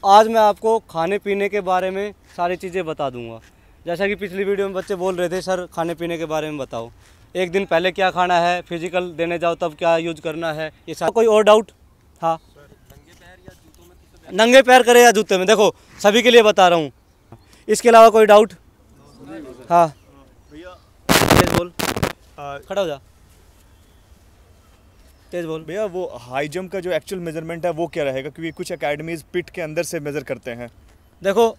आज मैं आपको खाने पीने के बारे में सारी चीज़ें बता दूंगा। जैसा कि पिछली वीडियो में बच्चे बोल रहे थे, सर खाने पीने के बारे में बताओ, एक दिन पहले क्या खाना है, फिजिकल देने जाओ तब क्या यूज करना है, ये सारा। कोई और डाउट? हाँ, नंगे पैर करे या जूते में, देखो सभी के लिए बता रहा हूँ। इसके अलावा कोई डाउट? हाँ भैया, तेज बोल, खड़ा हो जा, तेज बोल। भैया वो हाई जंप का जो एक्चुअल मेजरमेंट है वो क्या रहेगा, क्योंकि कुछ एकेडमीज पिट के अंदर से मेजर करते हैं। देखो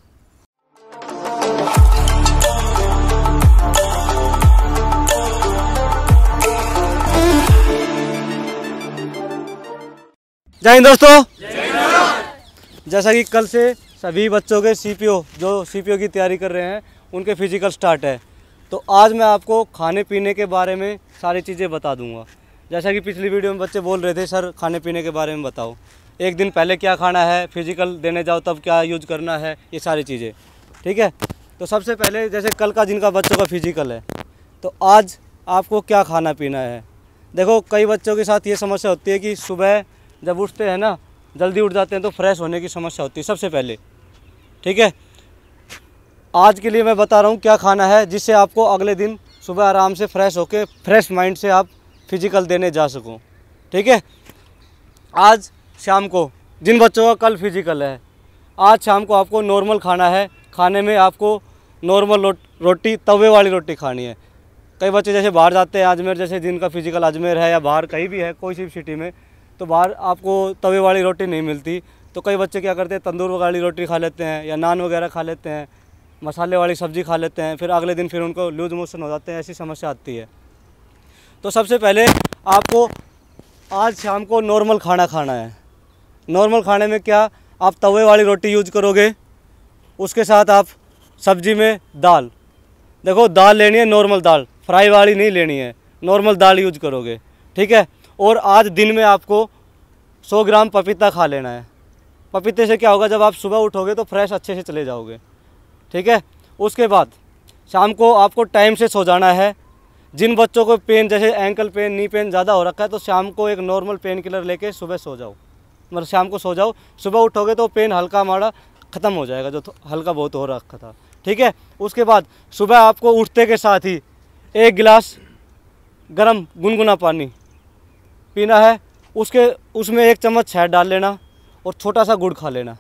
जय हिंद दोस्तों। जैसा कि कल से सभी बच्चों के सीपीओ की तैयारी कर रहे हैं, उनके फिजिकल स्टार्ट है। तो आज मैं आपको खाने पीने के बारे में सारी चीज़ें बता दूंगा। जैसा कि पिछली वीडियो में बच्चे बोल रहे थे, सर खाने पीने के बारे में बताओ, एक दिन पहले क्या खाना है, फिजिकल देने जाओ तब क्या यूज करना है, ये सारी चीज़ें। ठीक है, तो सबसे पहले जैसे कल का जिनका बच्चों का फिजिकल है, तो आज आपको क्या खाना पीना है। देखो कई बच्चों के साथ ये समस्या होती है कि सुबह जब उठते हैं ना, जल्दी उठ जाते हैं तो फ्रेश होने की समस्या होती है सबसे पहले। ठीक है, आज के लिए मैं बता रहा हूँ क्या खाना है, जिससे आपको अगले दिन सुबह आराम से फ्रेश होकर फ्रेश माइंड से आप फिजिकल देने जा सको। ठीक है, आज शाम को जिन बच्चों का कल फिजिकल है, आज शाम को आपको नॉर्मल खाना है। खाने में आपको नॉर्मल रोटी, तवे वाली रोटी खानी है। कई बच्चे जैसे बाहर जाते हैं, अजमेर जैसे जिनका फिजिकल अजमेर है या बाहर कहीं भी है, कोई सी भी सिटी में, तो बाहर आपको तवे वाली रोटी नहीं मिलती। तो कई बच्चे क्या करते हैं, तंदूर वाली रोटी खा लेते हैं या नान वगैरह खा लेते हैं, मसाले वाली सब्ज़ी खा लेते हैं, फिर अगले दिन फिर उनको लूज मोशन हो जाते हैं, ऐसी समस्या आती है। तो सबसे पहले आपको आज शाम को नॉर्मल खाना खाना है। नॉर्मल खाने में क्या, आप तवे वाली रोटी यूज करोगे, उसके साथ आप सब्जी में दाल, देखो दाल लेनी है नॉर्मल दाल, फ्राई वाली नहीं लेनी है, नॉर्मल दाल यूज करोगे। ठीक है, और आज दिन में आपको 100 ग्राम पपीता खा लेना है। पपीते से क्या होगा, जब आप सुबह उठोगे तो फ्रेश अच्छे से चले जाओगे। ठीक है, उसके बाद शाम को आपको टाइम से सो जाना है। जिन बच्चों को पेन जैसे एंकल पेन, नी पेन ज़्यादा हो रखा है, तो शाम को एक नॉर्मल पेन किलर लेके सुबह सो जाओ, मतलब शाम को सो जाओ। सुबह उठोगे तो पेन हल्का माड़ा ख़त्म हो जाएगा, जो हल्का बहुत हो रखा था। ठीक है, उसके बाद सुबह आपको उठते के साथ ही 1 गिलास गरम गुनगुना पानी पीना है। उसमें 1 चम्मच शहद डाल लेना और छोटा सा गुड़ खा लेना।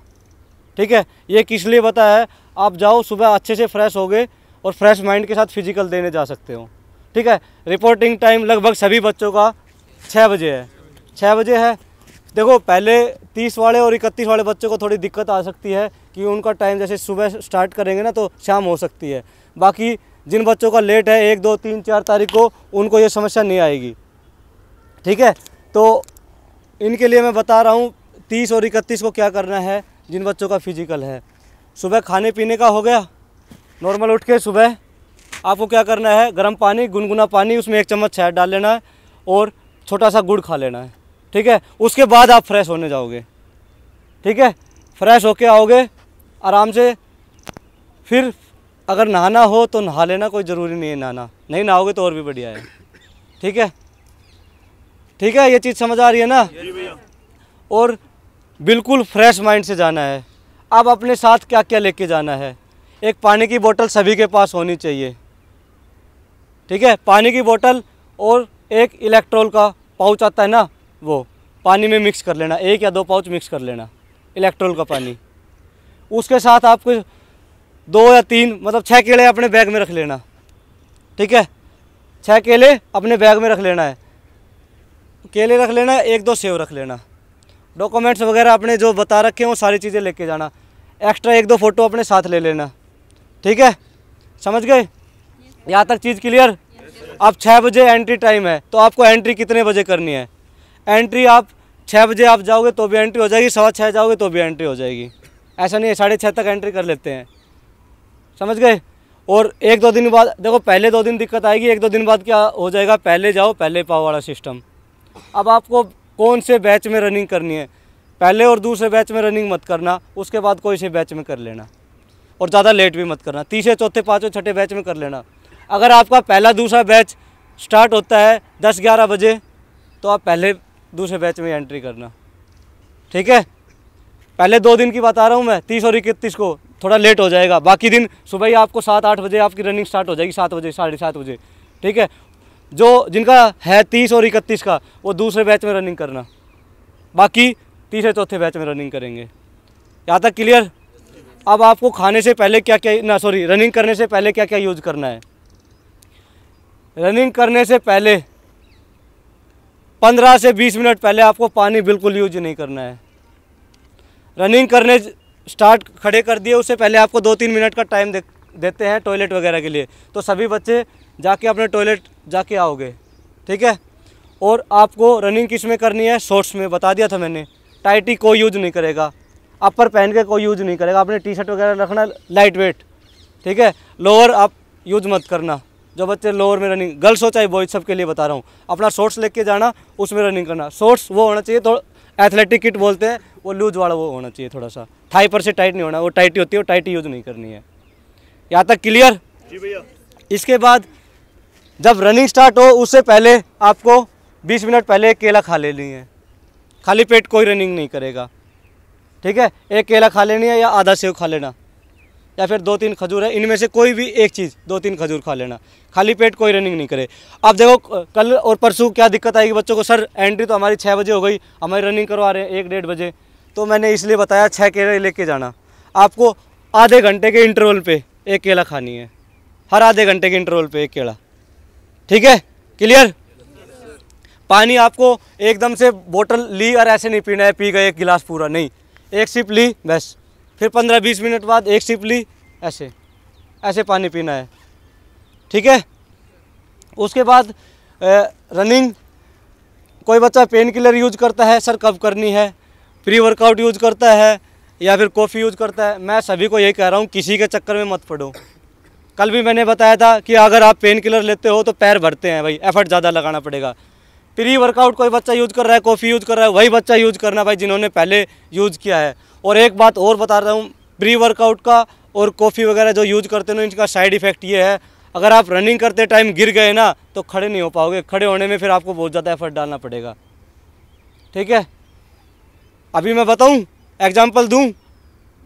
ठीक है, ये किस लिए बताया है, आप जाओ सुबह अच्छे से फ्रेश होगे और फ्रेश माइंड के साथ फिजिकल देने जा सकते हो। ठीक है, रिपोर्टिंग टाइम लगभग सभी बच्चों का 6 बजे है। 6 बजे है। देखो पहले 30 वाले और 31 वाले बच्चों को थोड़ी दिक्कत आ सकती है कि उनका टाइम जैसे सुबह स्टार्ट करेंगे ना तो शाम हो सकती है। बाकी जिन बच्चों का लेट है 1, 2, 3, 4 तारीख को, उनको ये समस्या नहीं आएगी। ठीक है, तो इनके लिए मैं बता रहा हूँ 30 और 31 को क्या करना है। जिन बच्चों का फिजिकल है, सुबह खाने पीने का हो गया, नॉर्मल उठ के सुबह आपको क्या करना है, गर्म पानी, गुनगुना पानी, उसमें 1 चम्मच शहद डाल लेना है और छोटा सा गुड़ खा लेना है। ठीक है, उसके बाद आप फ्रेश होने जाओगे। ठीक है, फ्रेश होके आओगे आराम से। फिर अगर नहाना हो तो नहा लेना, कोई ज़रूरी नहीं है नहाना, नहीं नहाओगे तो और भी बढ़िया है। ठीक है, ठीक है, ये चीज़ समझ आ रही है ना। और बिल्कुल फ्रेश माइंड से जाना है। अब अपने साथ क्या क्या लेके जाना है, एक पानी की बोतल सभी के पास होनी चाहिए। ठीक है, पानी की बोतल और एक इलेक्ट्रोल का पाउच आता है ना, वो पानी में मिक्स कर लेना, 1 या 2 पाउच मिक्स कर लेना इलेक्ट्रोल का पानी। उसके साथ आपको 2 या 3 मतलब 6 केले अपने बैग में रख लेना। ठीक है, 6 केले अपने बैग में रख लेना है, केले रख लेना है, 1-2 सेव रख लेना। डॉक्यूमेंट्स वगैरह अपने जो बता रखे हैं वो सारी चीज़ें लेके जाना। एक्स्ट्रा 1-2 फ़ोटो अपने साथ ले लेना। ठीक है, समझ गए? यहाँ तक चीज़ क्लियर? अब 6 बजे एंट्री टाइम है, तो आपको एंट्री कितने बजे करनी है? एंट्री आप 6 बजे आप जाओगे तो भी एंट्री हो जाएगी, 6:15 जाओगे तो भी एंट्री हो जाएगी। ऐसा नहीं है, 6:30 तक एंट्री कर लेते हैं। समझ गए? और 1-2 दिन बाद, देखो पहले 2 दिन दिक्कत आएगी, 1-2 दिन बाद क्या हो जाएगा, पहले जाओ पहले पाओ वाला सिस्टम। अब आपको कौन से बैच में रनिंग करनी है, पहले और दूसरे बैच में रनिंग मत करना, उसके बाद कोई से बैच में कर लेना, और ज़्यादा लेट भी मत करना, तीसरे चौथे पाँचवें छठे बैच में कर लेना। अगर आपका पहला दूसरा बैच स्टार्ट होता है 10-11 बजे, तो आप पहले दूसरे बैच में एंट्री करना। ठीक है, पहले 2 दिन की बता रहा हूँ मैं, 30 और 31 को थोड़ा लेट हो जाएगा। बाकी दिन सुबह ही आपको 7-8 बजे आपकी रनिंग स्टार्ट हो जाएगी, 7 बजे 7:30 बजे, ठीक है। जो जिनका है 30 और 31 का, वो दूसरे बैच में रनिंग करना, बाकी तीसरे चौथे बैच में रनिंग करेंगे। यहाँ तक क्लियर। अब आपको खाने से पहले क्या क्या रनिंग करने से पहले क्या क्या यूज करना है। रनिंग करने से पहले 15 से 20 मिनट पहले आपको पानी बिल्कुल यूज नहीं करना है। रनिंग करने स्टार्ट खड़े कर दिए, उससे पहले आपको 2-3 मिनट का टाइम देते हैं टॉयलेट वगैरह के लिए, तो सभी बच्चे जाके अपने टॉयलेट जाके आओगे, ठीक है। और आपको रनिंग किस में करनी है, शॉर्ट्स में, बता दिया था मैंने। टाइटी कोई यूज नहीं करेगा, अपर पहन के कोई यूज नहीं करेगा, अपने टी-शर्ट वगैरह रखना लाइट वेट, ठीक है। लोअर आप यूज मत करना, जो बच्चे लोअर में रनिंग, गर्ल्स हो चाहे बॉयज, सबके लिए बता रहा हूँ। अपना शॉर्ट्स लेके जाना, उसमें रनिंग करना। शॉर्ट्स वो होना चाहिए, तो एथलेटिक किट बोलते हैं, वो लूज वाला वो होना चाहिए, थोड़ा सा थाई पर से टाइट नहीं होना, वो टाइटी होती है, वो टाइटी यूज नहीं करनी है। यहाँ तक क्लियर। जी भैया। इसके बाद जब रनिंग स्टार्ट हो उससे पहले आपको 20 मिनट पहले एक केला खा लेनी है। खाली पेट कोई रनिंग नहीं करेगा, ठीक है। एक केला खा लेनी है, या आधा सेव खा लेना, या फिर 2-3 खजूर है, इनमें से कोई भी एक चीज़, 2-3 खजूर खा लेना। खाली पेट कोई रनिंग नहीं करे। अब देखो कल और परसों क्या दिक्कत आएगी बच्चों को, सर एंट्री तो हमारी 6 बजे हो गई, हमारी रनिंग करवा रहे हैं 1-1:30 बजे, तो मैंने इसलिए बताया 6 केले लेके जाना। आपको आधे घंटे के इंटरवल पे एक केला खानी है, हर आधे घंटे के इंटरवल पे एक केला, ठीक है। क्लियर। पानी आपको एकदम से बोतल ली और ऐसे नहीं पीना है, पी गए 1 गिलास पूरा, नहीं, एक सिप ली बस, फिर 15-20 मिनट बाद एक सिप ली, ऐसे ऐसे पानी पीना है, ठीक है। उसके बाद रनिंग, कोई बच्चा पेन किलर यूज करता है, सर कब करनी है, प्री वर्कआउट यूज करता है, या फिर कॉफ़ी यूज करता है। मैं सभी को यही कह रहा हूँ, किसी के चक्कर में मत पड़ो। कल भी मैंने बताया था कि अगर आप पेन किलर लेते हो तो पैर भरते हैं भाई, एफर्ट ज़्यादा लगाना पड़ेगा। प्री वर्कआउट कोई बच्चा यूज कर रहा है, कॉफ़ी यूज कर रहा है, वही बच्चा यूज करना भाई जिन्होंने पहले यूज किया है। और एक बात और बता रहा हूँ, प्री वर्कआउट का और कॉफ़ी वगैरह जो यूज करते हैं इनका साइड इफ़ेक्ट ये है, अगर आप रनिंग करते टाइम गिर गए ना तो खड़े नहीं हो पाओगे, खड़े होने में फिर आपको बहुत ज़्यादा एफर्ट डालना पड़ेगा, ठीक है। अभी मैं बताऊँ, एग्जाम्पल दूँ,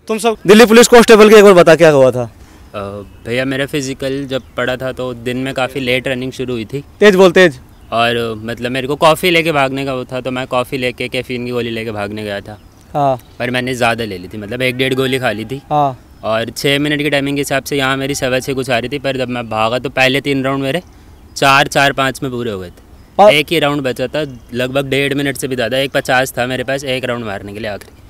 तुम सब दिल्ली पुलिस कांस्टेबल के एक बार बता क्या हुआ था। भैया मेरा फिज़िकल जब पड़ा था तो दिन में काफ़ी लेट रनिंग शुरू हुई थी। तेज बोल तेज। और मतलब मेरे को कॉफ़ी लेके भागने का वो था, तो मैं कॉफ़ी लेके कैफीन की गोली लेके भागने गया था। हाँ। पर मैंने ज़्यादा ले ली थी, मतलब 1-1.5 गोली खा ली थी। हाँ। और 6 मिनट की टाइमिंग के हिसाब से यहाँ मेरी 6:15 कुछ आ रही थी, पर जब मैं भागा तो पहले 3 राउंड मेरे 4-4-5 में पूरे हो गए थे। एक ही राउंड बचा था, लगभग 1.5 मिनट से भी ज़्यादा, 1:50 था मेरे पास एक राउंड मारने के लिए आखिरी।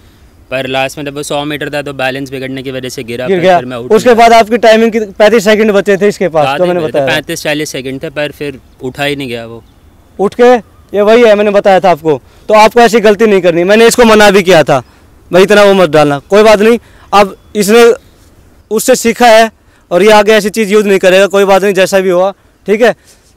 पर लास्ट में जब वो 100 मीटर था तो बैलेंस बिगड़ने की वजह से गिर गया। फिर मैं उसके बाद आपकी टाइमिंग की 35 सेकंड बचे थे इसके पास, तो मैंने बताया 35-40 सेकंड थे, पर फिर उठा ही नहीं गया वो। उठ के, ये वही है मैंने बताया था आपको, तो आपको ऐसी गलती नहीं करनी। मैंने इसको मना भी किया था भाई इतना वो मत डालना, कोई बात नहीं। अब इसने उससे सीखा है और ये आगे ऐसी चीज़ यूज़ नहीं करेगा, कोई बात नहीं, जैसा भी हुआ, ठीक है।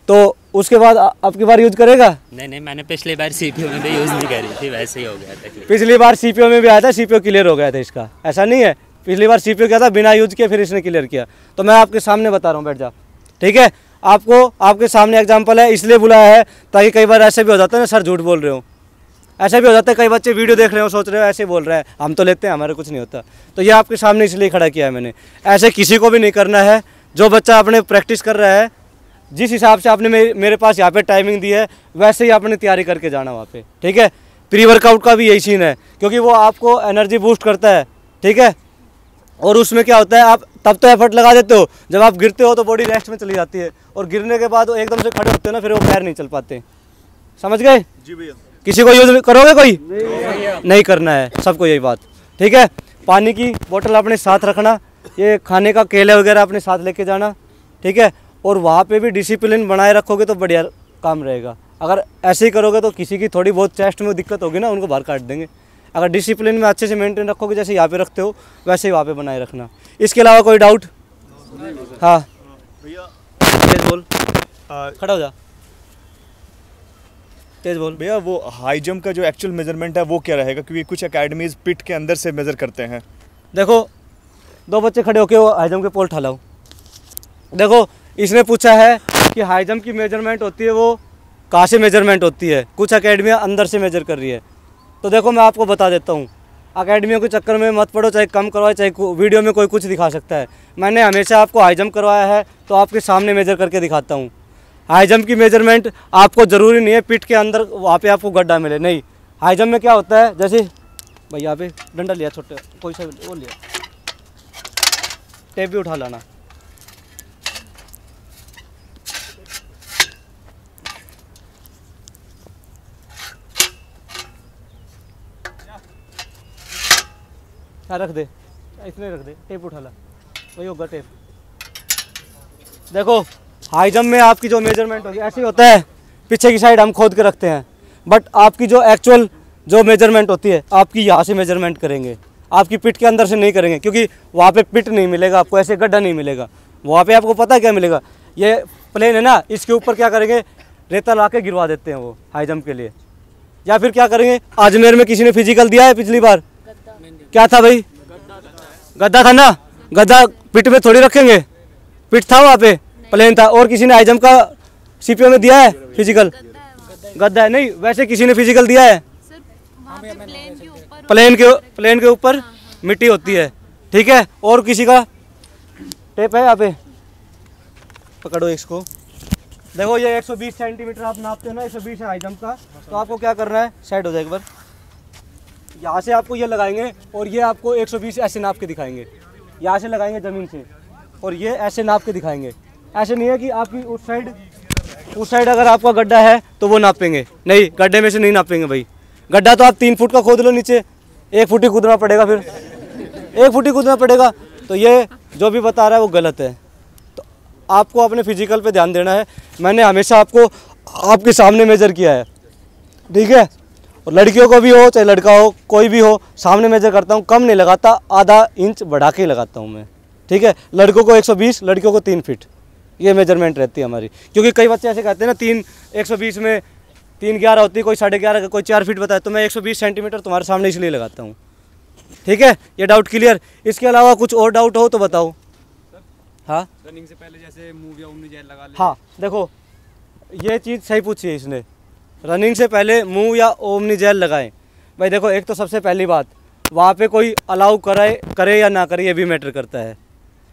तो उसके बाद अब की बार यूज करेगा। नहीं, मैंने पिछली बार सीपीओ में भी यूज़ नहीं करी थी, वैसे ही हो गया था। पिछली बार सीपीओ में भी आया था, सीपीओ क्लियर हो गया था इसका, ऐसा नहीं है। पिछली बार सीपीओ किया था बिना यूज किए, फिर इसने क्लियर किया। तो मैं आपके सामने बता रहा हूँ, बैठ जा, ठीक है। आपको आपके सामने एग्जाम्पल है, इसलिए बुलाया है ताकि कई बार ऐसे भी हो जाता है ना, सर झूठ बोल रहे हो, ऐसा भी हो जाता है। कई बच्चे वीडियो देख रहे हो, सोच रहे हो ऐसे बोल रहे हैं, हम तो लेते हैं, हमारे कुछ नहीं होता। तो ये आपके सामने इसलिए खड़ा किया है मैंने। ऐसे किसी को भी नहीं करना है। जो बच्चा अपने प्रैक्टिस कर रहा है, जिस हिसाब से आपने मेरे पास यहाँ पे टाइमिंग दी है, वैसे ही आपने तैयारी करके जाना वहाँ पे, ठीक है। प्री वर्कआउट का भी यही सीन है, क्योंकि वो आपको एनर्जी बूस्ट करता है, ठीक है। और उसमें क्या होता है, आप तब तो एफर्ट लगा देते हो, जब आप गिरते हो तो बॉडी रेस्ट में चली जाती है, और गिरने के बाद वो एकदम से खड़े होते हो ना, फिर वो पैर नहीं चल पाते। समझ गए? जी भैया। किसी को यूज करोगे? कोई नहीं करना है, सबको यही बात, ठीक है। पानी की बोतल अपने साथ रखना, ये खाने का केले वगैरह अपने साथ लेके जाना, ठीक है। और वहाँ पे भी डिसिप्लिन बनाए रखोगे तो बढ़िया काम रहेगा। अगर ऐसे ही करोगे तो किसी की थोड़ी बहुत चेस्ट में दिक्कत होगी ना, उनको बाहर काट देंगे। अगर डिसिप्लिन में अच्छे से मेंटेन रखोगे, जैसे यहाँ पे रखते हो वैसे ही वहाँ पे बनाए रखना। इसके अलावा कोई डाउट? हाँ भैया तेज बोल, खड़ा हो जा, तेज बोल। भैया वो हाई जंप का जो एक्चुअल मेजरमेंट है वो क्या रहेगा, क्योंकि कुछ एकेडमीज पिट के अंदर से मेजर करते हैं। देखो, दो बच्चे खड़े होके वो हाई जंप के पोल ठालाओ। देखो, इसने पूछा है कि हाई जंप की मेजरमेंट होती है वो कहाँ से मेजरमेंट होती है। कुछ एकेडमियाँ अंदर से मेजर कर रही है। तो देखो मैं आपको बता देता हूँ, अकेडमियों के चक्कर में मत पड़ो, चाहे कम करवाए, चाहे वीडियो में कोई कुछ दिखा सकता है। मैंने हमेशा आपको हाई जंप करवाया है तो आपके सामने मेजर करके दिखाता हूँ। हाई जंप की मेजरमेंट आपको ज़रूरी नहीं है पिट के अंदर वहाँ पे आपको गड्ढा मिले, नहीं। हाई जंप में क्या होता है, जैसे भाई यहाँ पे डंडा लिया छोटे, कोई सा वो लिया, टेप भी उठा लाना। हाँ रख दे, इसमें रख दे, टेप उठा ला, वही होगा टेप। देखो हाई जंप में आपकी जो मेजरमेंट होगी ऐसे ही होता है, पीछे की साइड हम खोद के रखते हैं, बट आपकी जो एक्चुअल जो मेजरमेंट होती है आपकी यहाँ से मेजरमेंट करेंगे, आपकी पिट के अंदर से नहीं करेंगे, क्योंकि वहाँ पे पिट नहीं मिलेगा आपको, ऐसे गड्ढा नहीं मिलेगा। वहाँ पे आपको पता है क्या मिलेगा, ये प्लेन है ना, इसके ऊपर क्या करेंगे, रेता ला के गिरवा देते हैं वो हाई जंप के लिए। या फिर क्या करेंगे, अजमेर में किसी ने फिजिकल दिया है पिछली बार, क्या था भाई, गड्ढा था ना, गड्ढा पिट में थोड़ी रखेंगे, पिट था वहाँ पे, प्लेन था। और किसी ने हाई जंप का सीपीओ में दिया है फिजिकल, गड्ढा है नहीं, वैसे किसी ने फिजिकल दिया है, प्लेन के ऊपर मिट्टी होती है, ठीक है। और किसी का टेप है यहाँ पे, पकड़ो इसको, देखो ये 120 सेंटीमीटर आप नापते हो ना, 120 है हाई जंप का, तो आपको क्या करना है, साइड हो जाए एक बार, यहाँ से आपको ये लगाएंगे और ये आपको 120 ऐसे नाप के दिखाएंगे, यहाँ से लगाएंगे ज़मीन से और ये ऐसे नाप के दिखाएंगे। ऐसे नहीं है कि आपकी उस साइड अगर आपका गड्ढा है तो वो नापेंगे, नहीं, गड्ढे में से नहीं नापेंगे भाई। गड्ढा तो आप 3 फुट का खोद लो नीचे, 1 फुट ही कूदना पड़ेगा, फिर 1 फुट ही कूदना पड़ेगा, तो ये जो भी बता रहा है वो गलत है। तो आपको अपने फिजिकल पे ध्यान देना है। मैंने हमेशा आपको आपके सामने मेजर किया है, ठीक है। और लड़कियों को भी हो चाहे लड़का हो, कोई भी हो, सामने मेजर करता हूँ, कम नहीं लगाता, आधा इंच बढ़ा के लगाता हूँ मैं, ठीक है। लड़कों को 120, लड़कियों को 3 फीट, ये मेजरमेंट रहती है हमारी। क्योंकि कई बच्चे ऐसे कहते हैं ना 120 में 3.11 होती है, कोई 11.5, कोई 4 फीट बताए, तो मैं 120 सेंटीमीटर तुम्हारे सामने इसलिए लगाता हूँ, ठीक है। ये डाउट क्लियर। इसके अलावा कुछ और डाउट हो तो बताओ। हाँ, रनिंग से पहले जैसे मूव या ओमनी जेल लगा ले। हाँ देखो ये चीज़ सही पूछी है इसने, रनिंग से पहले मूव या ओमनी जेल लगाएं। भाई देखो, एक तो सबसे पहली बात, वहाँ पे कोई अलाउ करे या ना करे ये भी मैटर करता है।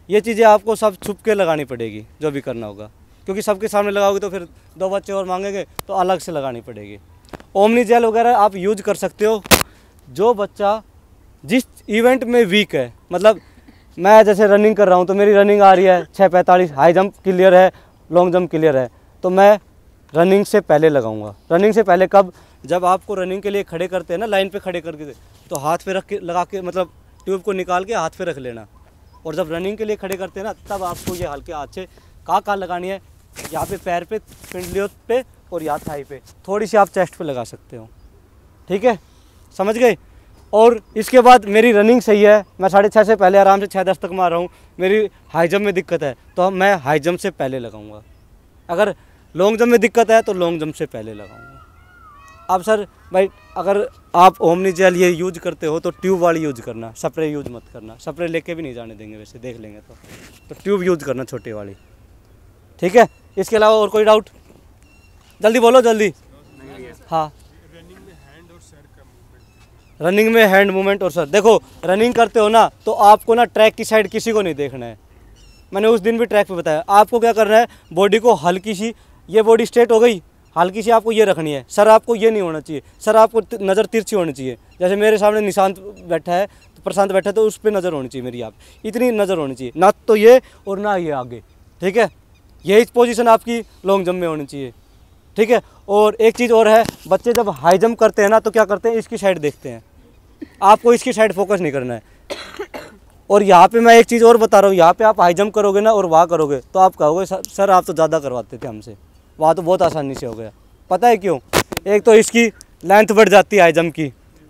ये चीज़ें आपको सब छुप के लगानी पड़ेगी जो भी करना होगा, क्योंकि सबके सामने लगाओगे तो फिर 2 बच्चे और मांगेंगे, तो अलग से लगानी पड़ेगी। ओमनी जेल वगैरह आप यूज कर सकते हो जो बच्चा जिस इवेंट में वीक है। मतलब मैं जैसे रनिंग कर रहा हूँ तो मेरी रनिंग आ रही है 6:45, हाई जंप क्लियर है, लॉन्ग जंप क्लियर है, तो मैं रनिंग से पहले लगाऊंगा। रनिंग से पहले कब, जब आपको रनिंग के लिए खड़े करते हैं ना, लाइन पे खड़े करके, तो हाथ पे रख के लगा के, मतलब ट्यूब को निकाल के हाथ पे रख लेना। और जब रनिंग के लिए खड़े करते हैं ना, तब आपको ये हल्के हाथ से कहाँ लगानी है, यहाँ पे पैर पे, पिंडलियों पे, और यहाँ थाई पे, थोड़ी सी आप चेस्ट पे लगा सकते हो, ठीक है, समझ गए। और इसके बाद मेरी रनिंग सही है, मैं 6:30 से पहले आराम से 6:10 तक मार रहा हूँ, मेरी हाई जंप में दिक्कत है तो मैं हाई जंप से पहले लगाऊंगा। अगर लॉन्ग जंप में दिक्कत है तो लॉन्ग जंप से पहले लगाऊंगा। अब सर भाई, अगर आप ओमनी जेल ये यूज करते हो तो ट्यूब वाली यूज करना, स्प्रे यूज मत करना। स्प्रे लेके भी नहीं जाने देंगे वैसे, देख लेंगे तो ट्यूब यूज करना छोटी वाली, ठीक है। इसके अलावा और कोई डाउट, जल्दी बोलो जल्दी। हाँ, रनिंग में हैंड मूवमेंट और सर, देखो रनिंग करते हो ना तो आपको ना ट्रैक की साइड किसी को नहीं देखना है। मैंने उस दिन भी ट्रैक पे बताया, आपको क्या करना है, बॉडी को हल्की सी, ये बॉडी स्ट्रेट हो गई, हल्की सी आपको ये रखनी है। सर आपको ये नहीं होना चाहिए, सर आपको नज़र तिरछी होनी चाहिए। जैसे मेरे सामने निशांत बैठा है, तो प्रशांत बैठा है, तो उस पर नज़र होनी चाहिए मेरी, आप इतनी नज़र होनी चाहिए, ना तो ये और ना ये आगे, ठीक है। यही पोजीशन आपकी लॉन्ग जंप में होनी चाहिए, ठीक है। और एक चीज़ और है, बच्चे जब हाई जंप करते हैं ना तो क्या करते हैं, इसकी साइड देखते हैं, आपको इसकी साइड फोकस नहीं करना है। और यहाँ पे मैं एक चीज़ और बता रहा हूँ, यहाँ पे आप हाई जंप करोगे ना और वहाँ करोगे तो आप कहोगे सर आप तो ज़्यादा करवाते थे हमसे, वहाँ तो बहुत आसानी से हो गया। पता है क्यों? एक तो इसकी लेंथ बढ़ जाती है हाई जंप की,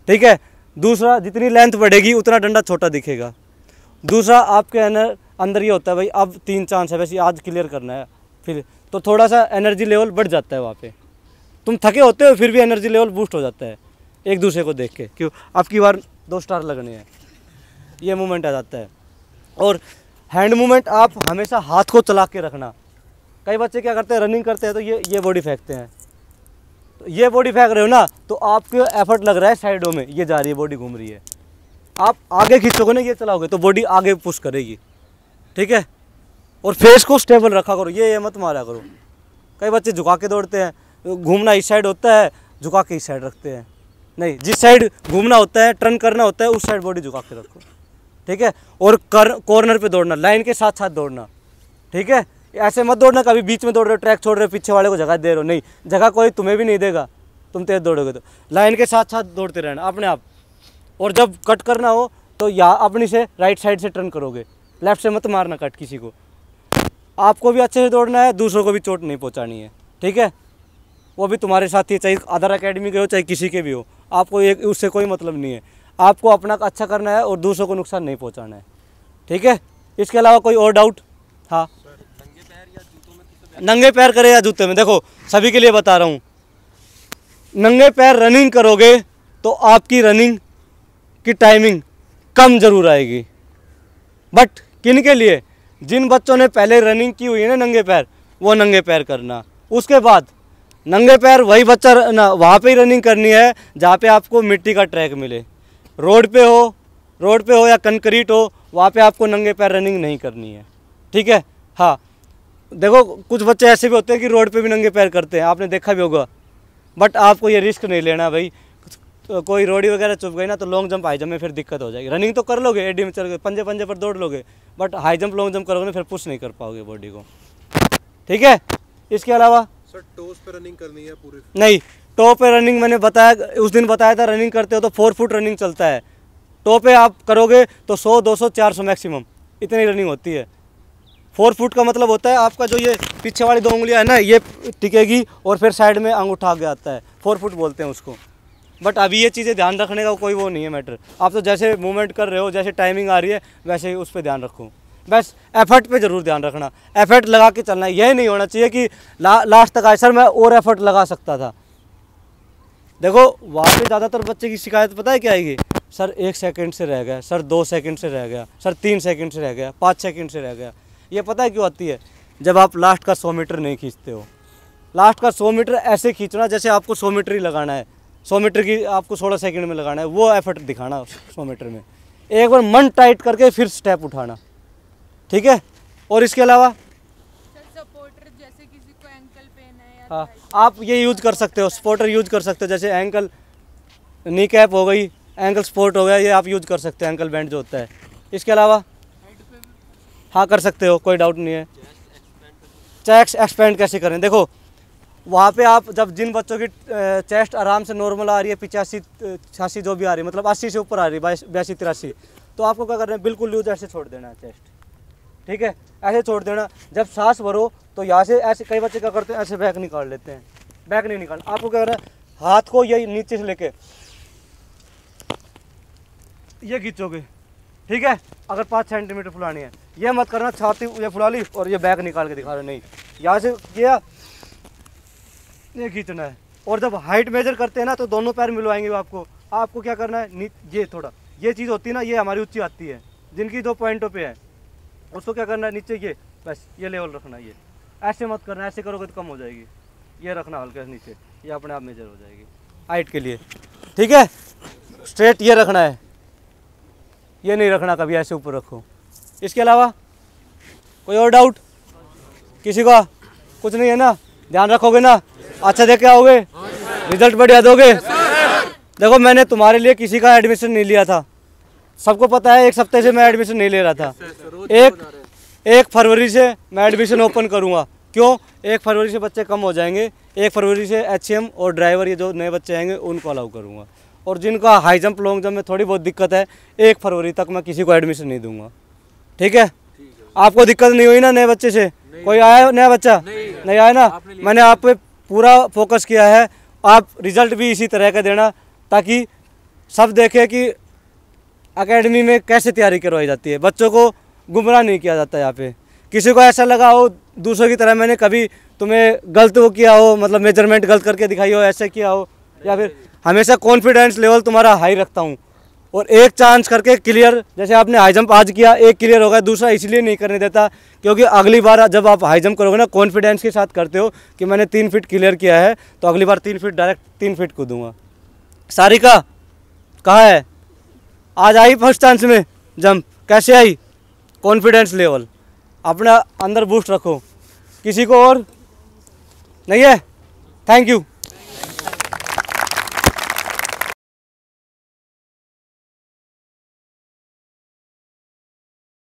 ठीक है। दूसरा, जितनी लेंथ बढ़ेगी उतना डंडा छोटा दिखेगा। दूसरा, आपके अंदर ये होता है भाई अब 3 चांस है, वैसे आज क्लियर करना है, फिर तो थोड़ा सा एनर्जी लेवल बढ़ जाता है। वहाँ पे तुम थके होते हो फिर भी एनर्जी लेवल बूस्ट हो जाता है एक दूसरे को देख के, क्यों अब की बार 2 स्टार लगने हैं, ये मूवमेंट आ जाता है। और हैंड मूवमेंट आप हमेशा हाथ को चला के रखना। कई बच्चे क्या करते हैं, रनिंग करते हैं तो ये बॉडी फेंकते हैं, तो ये बॉडी फेंक रहे हो ना तो आपको एफर्ट लग रहा है साइडों में, ये जा रही है बॉडी, घूम रही है, आप आगे खींचोगे ना, ये चलाओगे तो बॉडी आगे पुश करेगी, ठीक है। और फेस को स्टेबल रखा करो, ये मत मारा करो। कई बच्चे झुका के दौड़ते हैं, घूमना इस साइड होता है, झुका के इस साइड रखते हैं। नहीं, जिस साइड घूमना होता है, टर्न करना होता है, उस साइड बॉडी झुका के रखो, ठीक है। और कॉर्नर पे दौड़ना, लाइन के साथ साथ दौड़ना, ठीक है। ऐसे मत दौड़ना कभी बीच में दौड़ रहे हो, ट्रैक छोड़ रहे हो, पीछे वाले को जगह दे रहे हो, नहीं, जगह कोई तुम्हें भी नहीं देगा, तुम तेज दौड़ोगे तो। लाइन के साथ साथ दौड़ते रहना अपने आप। और जब कट करना हो तो या अपनी से राइट साइड से टर्न करोगे, लेफ्ट से मत मारना कट किसी को। आपको भी अच्छे से दौड़ना है, दूसरों को भी चोट नहीं पहुंचानी है, ठीक है। वो भी तुम्हारे साथ ही, चाहे अदर अकेडमी के हो चाहे किसी के भी हो, आपको एक उससे कोई मतलब नहीं है। आपको अपना अच्छा करना है और दूसरों को नुकसान नहीं पहुंचाना है, ठीक है। इसके अलावा कोई और डाउट? हाँ, नंगे पैर करे या जूते में, देखो सभी के लिए बता रहा हूँ। नंगे पैर रनिंग करोगे तो आपकी रनिंग की टाइमिंग कम जरूर आएगी, बट किन के लिए? जिन बच्चों ने पहले रनिंग की हुई है ना नंगे पैर, वो नंगे पैर करना। उसके बाद नंगे पैर वही बच्चा ना, वहाँ पे ही रनिंग करनी है जहाँ पे आपको मिट्टी का ट्रैक मिले। रोड पे हो या कंक्रीट हो, वहाँ पे आपको नंगे पैर रनिंग नहीं करनी है, ठीक है। हाँ, देखो कुछ बच्चे ऐसे भी होते हैं कि रोड पे भी नंगे पैर करते हैं, आपने देखा भी होगा, बट आपको ये रिस्क नहीं लेना भाई। तो कोई रोडी वगैरह चुप गई ना तो लॉन्ग जंप हाई जंप में फिर दिक्कत हो जाएगी। रनिंग तो कर लोगे, एडी में चल के पंजे पंजे पर दौड़ लोगे, but high jump long jump करोगे ना फिर पुश नहीं कर पाओगे बॉडी को, ठीक है। इसके अलावा सर टोस पे रनिंग करनी है पूरी? नहीं, टो पे रनिंग मैंने बताया, उस दिन बताया था, रनिंग करते हो तो 4 फुट रनिंग चलता है। टो पे आप करोगे तो 100 200 400 मैक्सिमम, इतनी रनिंग होती है। 4 फुट का मतलब होता है आपका जो ये पीछे वाली 2 उंगलियां है ना, ये टिकेगी और फिर साइड में अंगूठा आगे आता है, 4 फुट बोलते हैं उसको। बट अभी ये चीज़ें ध्यान रखने का कोई वो नहीं है मैटर। आप तो जैसे मूवमेंट कर रहे हो, जैसे टाइमिंग आ रही है, वैसे ही उस पर ध्यान रखो। बस एफर्ट पे ज़रूर ध्यान रखना, एफर्ट लगा के चलना है। यह नहीं होना चाहिए कि लास्ट तक आए सर मैं और एफर्ट लगा सकता था। देखो वहाँ पे ज़्यादातर बच्चे की शिकायत पता है क्या आएगी? सर 1 सेकंड से रह गया, सर 2 सेकंड से रह गया, सर 3 सेकंड से रह गया, 5 सेकंड से रह गया। ये पता है क्यों आती है? जब आप लास्ट का 100 मीटर नहीं खींचते हो। लास्ट का 100 मीटर ऐसे खींचना जैसे आपको 100 मीटर ही लगाना है, 100 मीटर की आपको 16 सेकंड में लगाना है, वो एफर्ट दिखाना 100 मीटर में। एक बार मन टाइट करके फिर स्टेप उठाना, ठीक है। और इसके अलावा सपोर्टर, जैसे किसी को एंकल पेन है या हाँ, आप ये यूज कर सकते हो, सपोर्टर यूज कर सकते हो, जैसे एंकल नी कैप हो गई, एंकल सपोर्ट हो गया, ये आप यूज कर सकते हो, एंकल बैंड जो होता है। इसके अलावा हाँ कर सकते हो, कोई डाउट नहीं है। चेस्ट एक्सपेंड कैसे करें? देखो वहाँ पे आप जब जिन बच्चों की चेस्ट आराम से नॉर्मल आ रही है, 85 86 जो भी आ रही है, मतलब 80 से ऊपर आ रही है, 82 83, तो आपको क्या करना है? बिल्कुल लूज ऐसे छोड़ देना है चेस्ट, ठीक है, ऐसे छोड़ देना। जब सांस भरो तो यहाँ से ऐसे, कई बच्चे क्या करते हैं ऐसे बैक निकाल लेते हैं, बैक नहीं निकालना। आपको क्या करना है? हाथ को ये नीचे से लेके ये खींचोगे, ठीक है। अगर 5 सेंटीमीटर फुलानी है, ये मत करना छाती ये फुला ली और ये बैक निकाल के दिखा रहे, नहीं, यहाँ से किया, ये खींचना है। और जब हाइट मेजर करते हैं ना तो दोनों पैर मिलवाएंगे आपको क्या करना है? ये थोड़ा ये चीज़ होती है ना, ये हमारी ऊंची आती है, जिनकी 2 पॉइंटों पे है, उसको क्या करना है? नीचे ये बस ये लेवल रखना, ये ऐसे मत करना, ऐसे करोगे तो कम हो जाएगी। ये रखना हल्के से नीचे, ये अपने आप मेजर हो जाएगी हाइट के लिए, ठीक है। स्ट्रेट ये रखना है, ये नहीं रखना कभी, ऐसे ऊपर रखो। इसके अलावा कोई और डाउट किसी का? कुछ नहीं है ना? ध्यान रखोगे ना? अच्छा देख के आओगे, रिजल्ट बढ़िया दोगे। देखो मैंने तुम्हारे लिए किसी का एडमिशन नहीं लिया था, सबको पता है। 1 हफ्ते से मैं एडमिशन नहीं ले रहा था। 1 फरवरी से मैं एडमिशन ओपन करूँगा। क्यों? 1 फरवरी से बच्चे कम हो जाएंगे, 1 फरवरी से HM और ड्राइवर ये जो नए बच्चे आएंगे उनको अलाउ करूँगा। और जिनका हाई जंप लॉन्ग जंप में थोड़ी बहुत दिक्कत है, 1 फरवरी तक मैं किसी को एडमिशन नहीं दूंगा, ठीक है। आपको दिक्कत नहीं हुई ना नए बच्चे से? कोई आया नया बच्चा? नहीं आया ना? मैंने आप पे पूरा फोकस किया है। आप रिजल्ट भी इसी तरह का देना ताकि सब देखें कि एकेडमी में कैसे तैयारी करवाई जाती है। बच्चों को गुमराह नहीं किया जाता यहाँ पे। किसी को ऐसा लगा हो दूसरों की तरह मैंने कभी तुम्हें गलत वो किया हो, मतलब मेजरमेंट गलत करके दिखाई हो, ऐसे किया हो, या फिर हमेशा कॉन्फिडेंस लेवल तुम्हारा हाई रखता हूँ। और एक चांस करके क्लियर, जैसे आपने हाई जंप आज किया, एक क्लियर हो गया, दूसरा इसलिए नहीं करने देता क्योंकि अगली बार जब आप हाई जंप करोगे ना कॉन्फिडेंस के साथ करते हो कि मैंने 3 फीट क्लियर किया है, तो अगली बार 3 फीट डायरेक्ट 3 फीट कूदूंगा। सारिका कहाँ है? आज आई फर्स्ट चांस में जंप, कैसे आई? कॉन्फिडेंस लेवल अपना अंदर बूस्ट रखो। किसी को और नहीं है? Thank you.